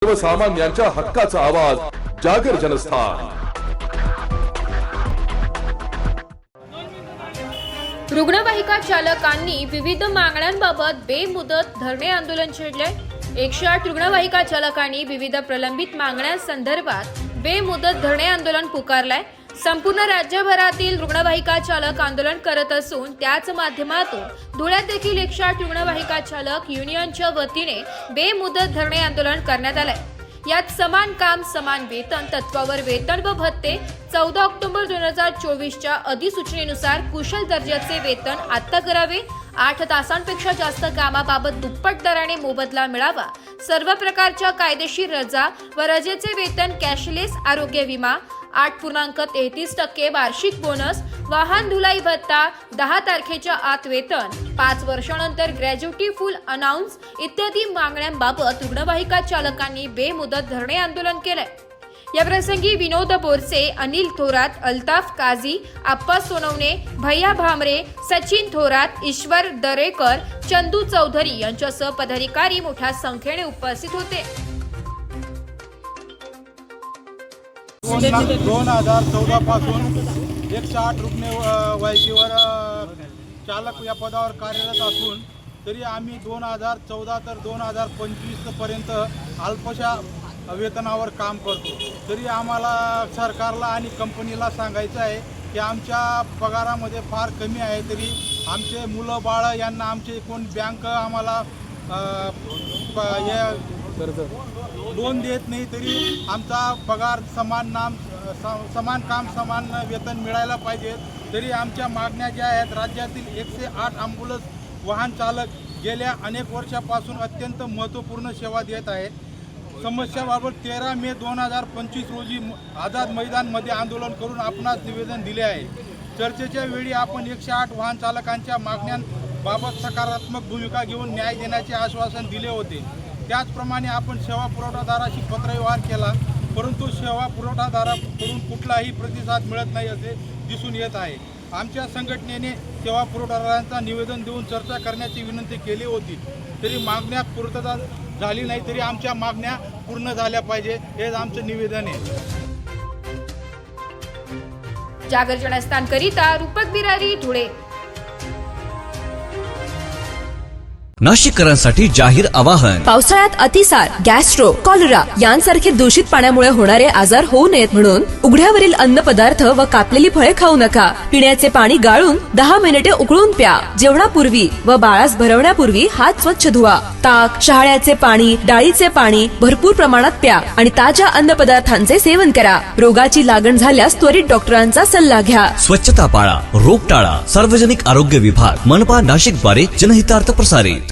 सर्वसामान्यांच्या हक्काचा आवाज जागर जनस्थान। रुग्णवाहिका चालकांनी विविध मागण्यांबाबत बेमुदत धरणे आंदोलन छेडले। 108 रुग्णवाहिका चालकांनी विविध प्रलंबित मागण्यांसंदर्भात बेमुदत धरणे आंदोलन पुकारलंय। संपूर्ण राज्यभरातील रुग्णवाहिका चालक आंदोलन करत असून त्याच माध्यमातून धुळ्यात देखील 108 रुग्णवाहिका चालक युनियनच्या वतीने बेमुदत धरणे आंदोलन करण्यात आले। यात समान काम समान वेतन तत्वावर वेतन व भत्ते 14 ऑक्टोबर 2024च्या अधिसूचनेनुसार कुशल दर्जाचे वेतन आता करावे, 8 तासांपेक्षा जास्त कामाबाबत दुप्पट दराने मोबदला मिळावा, सर्व प्रकारच्या कायदेशीर रजा व रजेचे वेतन कॅशलेस आरोग्य विमा 8.33% वार्षिक बोनस, वाहन धुलाई भत्ता, 10 तारखेच्या आत वेतन, 5 वर्षानंतर ग्रॅज्युटी फुल अनाउन्स इत्यादी मागण्यांबाबत रुग्णवाहिका चालकांनी बेमुदत धरणे आंदोलन केले। या प्रसंगी विनोद बोरसे, अनिल थोरात, अल्ताफ काझी, आप्पा सोनवणे, भैया भामरे, सचिन थोरात, ईश्वर दरेकर, चंदू चौधरी यांच्यासह पदाधिकारी मोठ्या संख्येने उपस्थित होते। 2014 पासून 108 रुग्णवाहिकेवर चालक या पदावर कार्यरत असून तरी आम्ही 2014 तर 2025 पर्यंत अल्पशा वेतनावर काम करतो। तरी आम्हाला सरकारला आणि कंपनीला सांगायचं आहे की आमच्या पगारामध्ये फार कमी आहे, तरी आमचे मुलं बाळ यांना आमचे कोण बँक आम्हाला लोन देत नाही, तरी आमचा पगार समान काम समान वेतन मिळायला पाहिजे। तरी आमच्या मागण्या ज्या आहेत, राज्यातील 108 ॲम्ब्युलन्स वाहन चालक गेल्या अनेक वर्षापासून अत्यंत महत्त्वपूर्ण सेवा देत आहेत। समस्याबाबत 13 मे 2025 रोजी आझाद मैदानमध्ये आंदोलन करून आपणास निवेदन दिले आहे। चर्चेच्या वेळी आपण 108 वाहन चालकांच्या मागण्यांबाबत सकारात्मक भूमिका घेऊन न्याय देण्याचे आश्वासन दिले होते। त्याचप्रमाणे आपण सेवा पुरवठादाराशी पत्रव्यवहार केला, परंतु सेवा पुरवठादाराकडून कुठलाही प्रतिसाद मिळत नाही असे दिसून येत आहे। आमच्या संघटनेने सेवा पुरवठादारांचा निवेदन देऊन चर्चा करण्याची विनंती केली होती, तरी मागण्या पूर्तता झाली नाही, तरी आमच्या मागण्या पूर्ण झाल्या पाहिजे हेच आमचं निवेदन आहे। जागर जनस्थानकरिता रूपक बिरारी, धुळे। नाशिककरांसाठी जाहीर आवाहन। पावसाळ्यात अतिसार, गॅस्ट्रो, कॉलरा यांसारखे दूषित पाण्यामुळे होणारे आजार होऊ नयेत म्हणून उघड्यावरील अन्न पदार्थ व कापलेली फळे खाऊ नका। पिण्याचे पाणी गाळून 10 मिनिटे उकळून प्या। जेवणापूर्वी व बाळास भरवण्यापूर्वी हात स्वच्छ धुवा। ताक, शहाळ्याचे पाणी, डाळीचे पाणी भरपूर प्रमाणात प्या आणि ताज्या अन्न पदार्थांचे सेवन करा। रोगाची लागण झाल्यास त्वरित डॉक्टरांचा सल्ला घ्या। स्वच्छता पाळा, रोग टाळा। सार्वजनिक आरोग्य विभाग, मनपा नाशिक द्वारे जनहितार्थ प्रसारित।